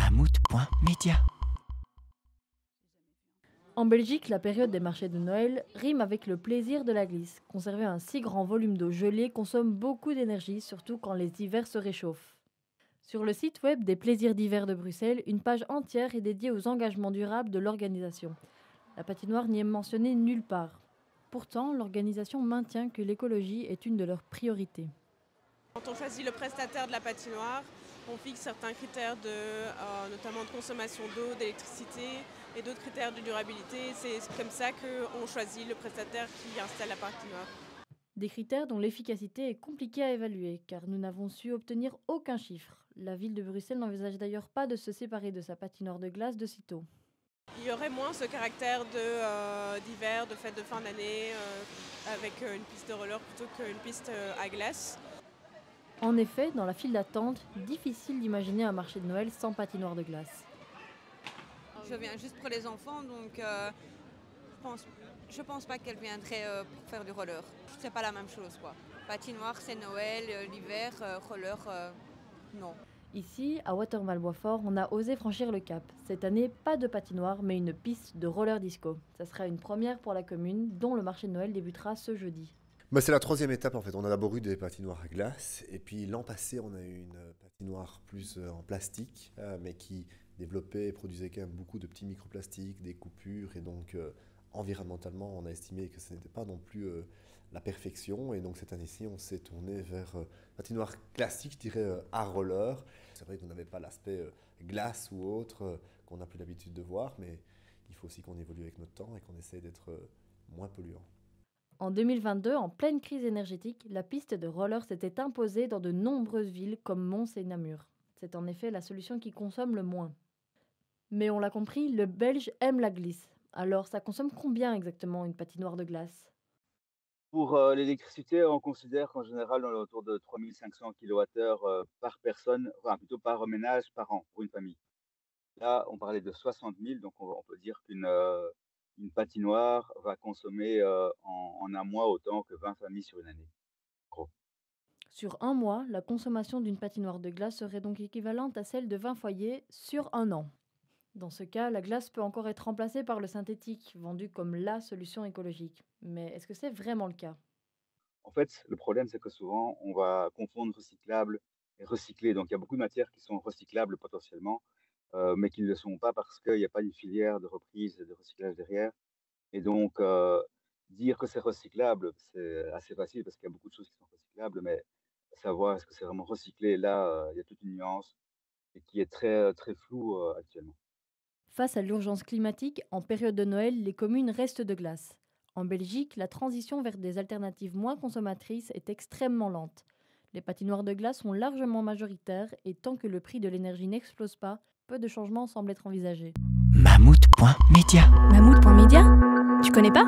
Mammouth.media. En Belgique, la période des marchés de Noël rime avec le plaisir de la glisse. Conserver un si grand volume d'eau gelée consomme beaucoup d'énergie, surtout quand les hivers se réchauffent. Sur le site web des Plaisirs d'hiver de Bruxelles, une page entière est dédiée aux engagements durables de l'organisation. La patinoire n'y est mentionnée nulle part. Pourtant, l'organisation maintient que l'écologie est une de leurs priorités. Quand on choisit le prestataire de la patinoire, on fixe certains critères notamment de consommation d'eau, d'électricité et d'autres critères de durabilité. C'est comme ça qu'on choisit le prestataire qui installe la patinoire. Des critères dont l'efficacité est compliquée à évaluer, car nous n'avons su obtenir aucun chiffre. La ville de Bruxelles n'envisage d'ailleurs pas de se séparer de sa patinoire de glace de sitôt. Il y aurait moins ce caractère d'hiver, de fête de fin d'année, avec une piste de roller plutôt qu'une piste à glace. En effet, dans la file d'attente, difficile d'imaginer un marché de Noël sans patinoire de glace. Je viens juste pour les enfants, donc je pense pas qu'elle viendrait pour faire du roller. C'est pas la même chose, quoi. Patinoire, c'est Noël, l'hiver, roller, non. Ici, à Watermal-Boisfort, on a osé franchir le cap. Cette année, pas de patinoire, mais une piste de roller disco. Ça sera une première pour la commune, dont le marché de Noël débutera ce jeudi. C'est la troisième étape en fait. On a d'abord eu des patinoires à glace et puis l'an passé on a eu une patinoire plus en plastique mais qui développait et produisait quand même beaucoup de petits microplastiques, des coupures et donc environnementalement on a estimé que ce n'était pas non plus la perfection et donc cette année-ci on s'est tourné vers patinoire classique, je dirais à roller. C'est vrai qu'on n'avait pas l'aspect glace ou autre qu'on n'a plus l'habitude de voir mais il faut aussi qu'on évolue avec notre temps et qu'on essaie d'être moins polluant. En 2022, en pleine crise énergétique, la piste de roller s'était imposée dans de nombreuses villes comme Mons et Namur. C'est en effet la solution qui consomme le moins. Mais on l'a compris, le Belge aime la glisse. Alors ça consomme combien exactement une patinoire de glace ? Pour l'électricité, on considère qu'en général, on est autour de 3500 kWh par personne, enfin plutôt par ménage par an pour une famille. Là, on parlait de 60 000, donc on peut dire qu'une patinoire va consommer en un mois autant que 20 familles sur une année. Gros. Sur un mois, la consommation d'une patinoire de glace serait donc équivalente à celle de 20 foyers sur un an. Dans ce cas, la glace peut encore être remplacée par le synthétique, vendu comme la solution écologique. Mais est-ce que c'est vraiment le cas ? En fait, le problème, c'est que souvent, on va confondre recyclable et recyclé. Donc, il y a beaucoup de matières qui sont recyclables potentiellement, mais qui ne le sont pas parce qu'il n'y a pas une filière de reprise et de recyclage derrière. Et donc, dire que c'est recyclable, c'est assez facile parce qu'il y a beaucoup de choses qui sont recyclables, mais savoir est-ce que c'est vraiment recyclé, là, il y a toute une nuance et qui est très, très floue actuellement. Face à l'urgence climatique, en période de Noël, les communes restent de glace. En Belgique, la transition vers des alternatives moins consommatrices est extrêmement lente. Les patinoires de glace sont largement majoritaires et tant que le prix de l'énergie n'explose pas, peu de changements semblent être envisagés. Mammouth.media. Mammouth.media ? Tu connais pas ?